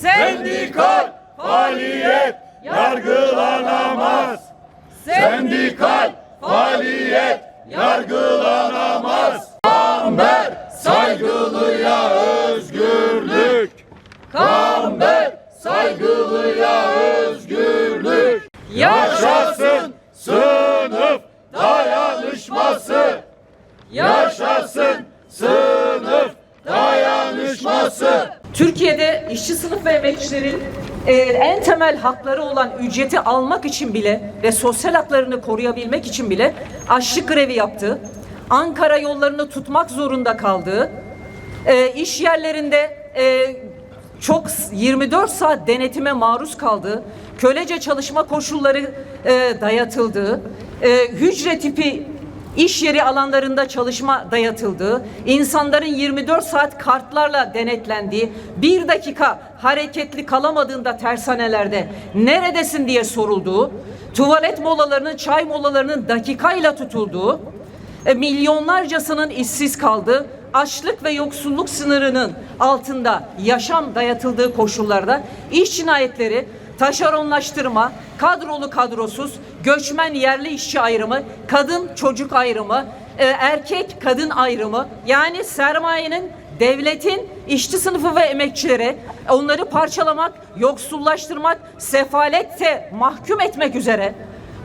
Sendikal faaliyet yargılanamaz. Sendikal faaliyet yargılanamaz. Kamber saygılıya özgürlük. Kamber saygılıya özgürlük. Yaşasın sınıf dayanışması. Yaşasın sınıf dayanışması. Türkiye'de işçi sınıf ve emekçilerin en temel hakları olan ücreti almak için bile ve sosyal haklarını koruyabilmek için bile açlık grevi yaptığı, Ankara yollarını tutmak zorunda kaldığı, iş yerlerinde çok 24 saat denetime maruz kaldığı, kölece çalışma koşulları dayatıldığı, hücre tipi iş yeri alanlarında çalışma dayatıldığı, insanların 24 saat kartlarla denetlendiği, bir dakika hareketli kalamadığında tersanelerde neredesin diye sorulduğu, tuvalet molalarının, çay molalarının dakikayla tutulduğu, milyonlarcasının işsiz kaldığı, açlık ve yoksulluk sınırının altında yaşam dayatıldığı koşullarda iş cinayetleri, taşeronlaştırma, kadrolu kadrosuz, göçmen yerli işçi ayrımı, kadın çocuk ayrımı, erkek kadın ayrımı, yani sermayenin, devletin işçi sınıfı ve emekçilere onları parçalamak, yoksullaştırmak, sefalette mahkum etmek üzere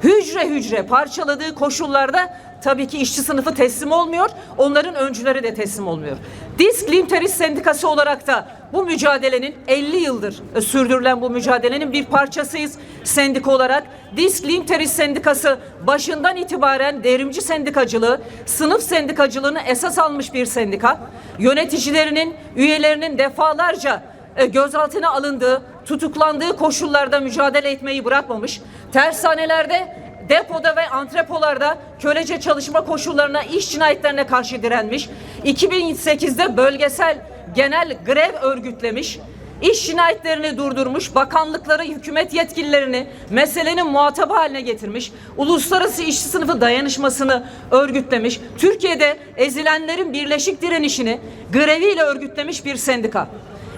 hücre hücre parçaladığı koşullarda tabii ki işçi sınıfı teslim olmuyor, onların öncüleri de teslim olmuyor. Disk Limteris Sendikası olarak da bu mücadelenin 50 yıldır sürdürülen bu mücadelenin bir parçasıyız sendika olarak. Disk Limteris Sendikası başından itibaren devrimci sendikacılığı, sınıf sendikacılığını esas almış bir sendika. Yöneticilerinin, üyelerinin defalarca gözaltına alındığı, tutuklandığı koşullarda mücadele etmeyi bırakmamış. Tersanelerde, depoda ve antrepolarda kölece çalışma koşullarına, iş cinayetlerine karşı direnmiş. 2008'de bölgesel genel grev örgütlemiş. İş cinayetlerini durdurmuş, bakanlıkları, hükümet yetkililerini meselenin muhatabı haline getirmiş, uluslararası işçi sınıfı dayanışmasını örgütlemiş, Türkiye'de ezilenlerin birleşik direnişini greviyle örgütlemiş bir sendika.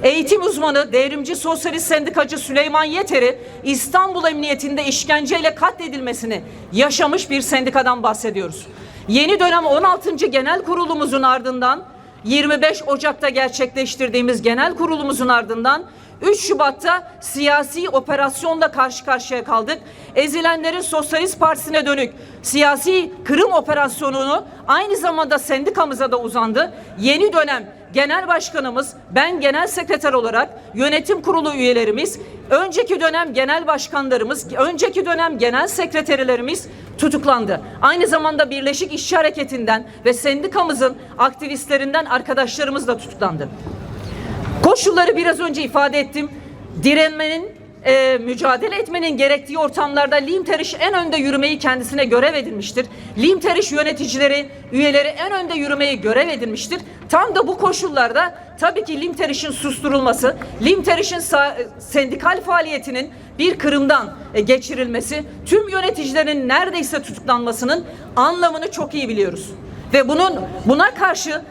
Eğitim uzmanı, devrimci sosyalist sendikacı Süleyman Yeter'i İstanbul Emniyetinde işkenceyle katledilmesini yaşamış bir sendikadan bahsediyoruz. Yeni dönem 16. Genel Kurulumuzun ardından 25 Ocak'ta gerçekleştirdiğimiz genel kurulumuzun ardından 3 Şubat'ta siyasi operasyonla karşı karşıya kaldık. Ezilenlerin Sosyalist Partisi'ne dönük siyasi kırım operasyonunu aynı zamanda sendikamıza da uzandı. Yeni dönem genel başkanımız, ben genel sekreter olarak yönetim kurulu üyelerimiz, önceki dönem genel başkanlarımız, önceki dönem genel sekreterlerimiz tutuklandı. Aynı zamanda Birleşik İşçi Hareketi'nden ve sendikamızın aktivistlerinden arkadaşlarımız da tutuklandı. Koşulları biraz önce ifade ettim. Direnmenin, mücadele etmenin gerektiği ortamlarda Limteriş en önde yürümeyi kendisine görev edinmiştir. Limteriş yöneticileri, üyeleri en önde yürümeyi görev edinmiştir. Tam da bu koşullarda tabii ki Limteriş'in susturulması, Limteriş'in sendikal faaliyetinin bir kırımdan geçirilmesi, tüm yöneticilerin neredeyse tutuklanmasının anlamını çok iyi biliyoruz. Ve buna karşı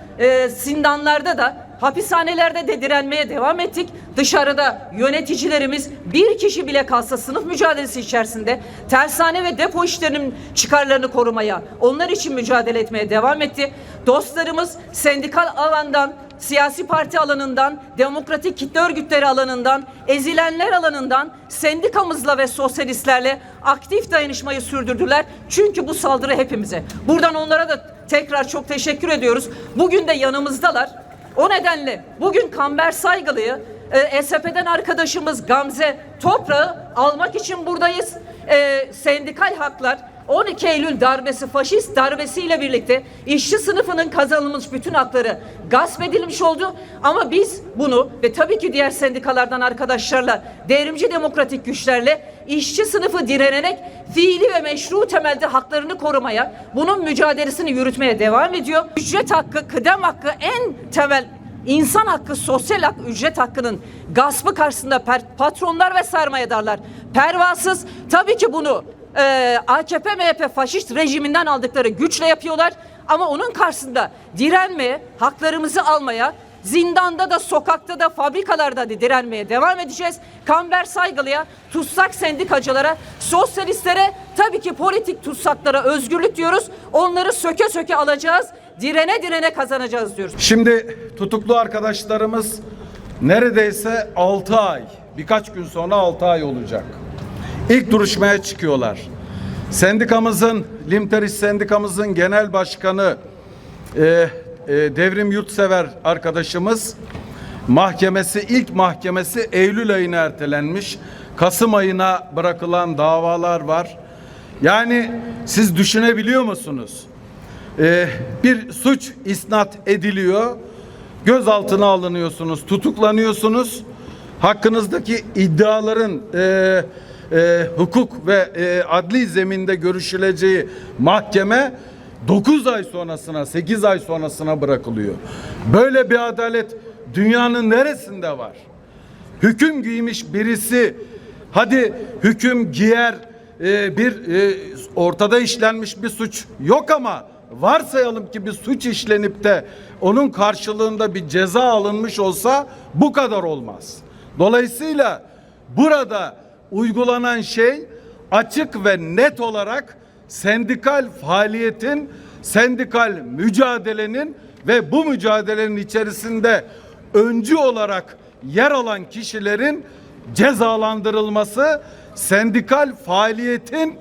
zindanlarda da, hapishanelerde de direnmeye devam ettik. Dışarıda yöneticilerimiz bir kişi bile kalsa sınıf mücadelesi içerisinde tersane ve depo işlerinin çıkarlarını korumaya, onlar için mücadele etmeye devam etti. Dostlarımız sendikal alandan, siyasi parti alanından, demokratik kitle örgütleri alanından, ezilenler alanından sendikamızla ve sosyalistlerle aktif dayanışmayı sürdürdüler. Çünkü bu saldırı hepimize. Buradan onlara da tekrar çok teşekkür ediyoruz. Bugün de yanımızdalar. O nedenle bugün Kamber Saygılı'yı, SHP'den arkadaşımız Gamze Toprağı almak için buradayız. Sendikal haklar, 12 Eylül darbesi, faşist darbesiyle birlikte işçi sınıfının kazanılmış bütün hakları gasp edilmiş oldu. Ama biz bunu ve tabii ki diğer sendikalardan arkadaşlarla, devrimci demokratik güçlerle işçi sınıfı direnerek fiili ve meşru temelde haklarını korumaya, bunun mücadelesini yürütmeye devam ediyor. Ücret hakkı, kıdem hakkı, en temel İnsan hakkı, sosyal hak, ücret hakkının gaspı karşısında patronlar ve sermayedarlar pervasız. Tabii ki bunu AKP, MHP faşist rejiminden aldıkları güçle yapıyorlar. Ama onun karşısında direnmeye, haklarımızı almaya, zindanda da, sokakta da, fabrikalarda da direnmeye devam edeceğiz. Kamber Saygılı'ya, tutsak sendikacılara, sosyalistlere, tabii ki politik tutsaklara özgürlük diyoruz. Onları söke söke alacağız. Direne direne kazanacağız diyoruz. Şimdi tutuklu arkadaşlarımız neredeyse 6 ay, birkaç gün sonra 6 ay olacak. İlk duruşmaya çıkıyorlar. Sendikamızın, Limter İş Sendikamızın genel başkanı Devrim Yurtsever arkadaşımız ilk mahkemesi Eylül ayına ertelenmiş. Kasım ayına bırakılan davalar var. Yani siz düşünebiliyor musunuz? Bir suç isnat ediliyor, gözaltına alınıyorsunuz, tutuklanıyorsunuz. Hakkınızdaki iddiaların hukuk ve adli zeminde görüşüleceği mahkeme 9 ay sonrasına, 8 ay sonrasına bırakılıyor. Böyle bir adalet dünyanın neresinde var? Hüküm giymiş birisi, hadi hüküm giyer, ortada işlenmiş bir suç yok ama varsayalım ki bir suç işlenip de onun karşılığında bir ceza alınmış olsa bu kadar olmaz. Dolayısıyla burada uygulanan şey açık ve net olarak sendikal faaliyetin, sendikal mücadelenin ve bu mücadelenin içerisinde öncü olarak yer alan kişilerin cezalandırılması, sendikal faaliyetin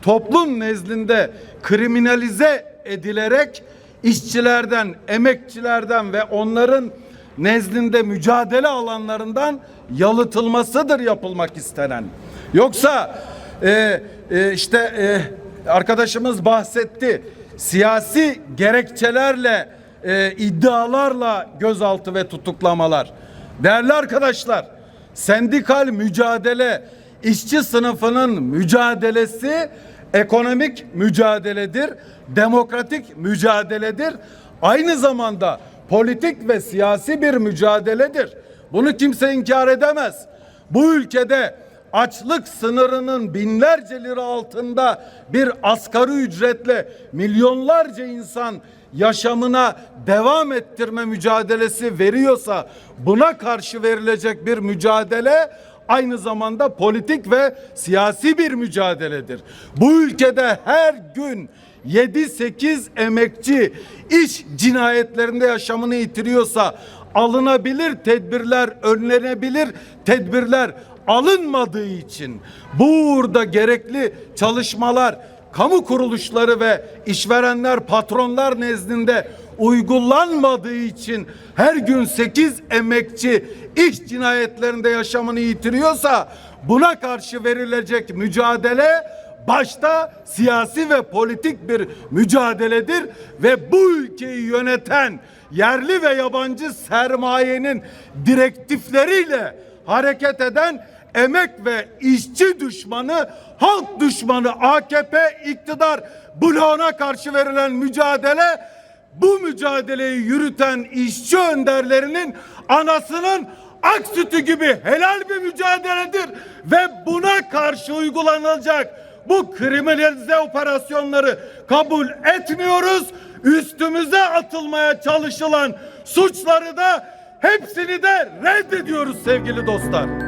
toplum nezdinde kriminalize edilerek işçilerden, emekçilerden ve onların nezdinde mücadele alanlarından yalıtılmasıdır yapılmak istenen. Yoksa arkadaşımız bahsetti. Siyasi gerekçelerle, iddialarla gözaltı ve tutuklamalar. Değerli arkadaşlar, sendikal mücadele, işçi sınıfının mücadelesi ekonomik mücadeledir, demokratik mücadeledir. Aynı zamanda politik ve siyasi bir mücadeledir. Bunu kimse inkar edemez. Bu ülkede açlık sınırının binlerce lira altında bir asgari ücretle milyonlarca insan yaşamına devam ettirme mücadelesi veriyorsa, buna karşı verilecek bir mücadele aynı zamanda politik ve siyasi bir mücadeledir. Bu ülkede her gün 7-8 emekçi iş cinayetlerinde yaşamını yitiriyorsa, alınabilir tedbirler, önlenebilir tedbirler alınmadığı için, bu uğurda gerekli çalışmalar kamu kuruluşları ve işverenler, patronlar nezdinde uygulanmadığı için her gün 8 emekçi iş cinayetlerinde yaşamını yitiriyorsa, buna karşı verilecek mücadele başta siyasi ve politik bir mücadeledir ve bu ülkeyi yöneten yerli ve yabancı sermayenin direktifleriyle hareket eden emek ve işçi düşmanı, halk düşmanı AKP iktidar bloğuna karşı verilen mücadele, bu mücadeleyi yürüten işçi önderlerinin anasının ak sütü gibi helal bir mücadeledir ve buna karşı uygulanacak bu kriminalize operasyonları kabul etmiyoruz. Üstümüze atılmaya çalışılan suçları da hepsini de reddediyoruz sevgili dostlar.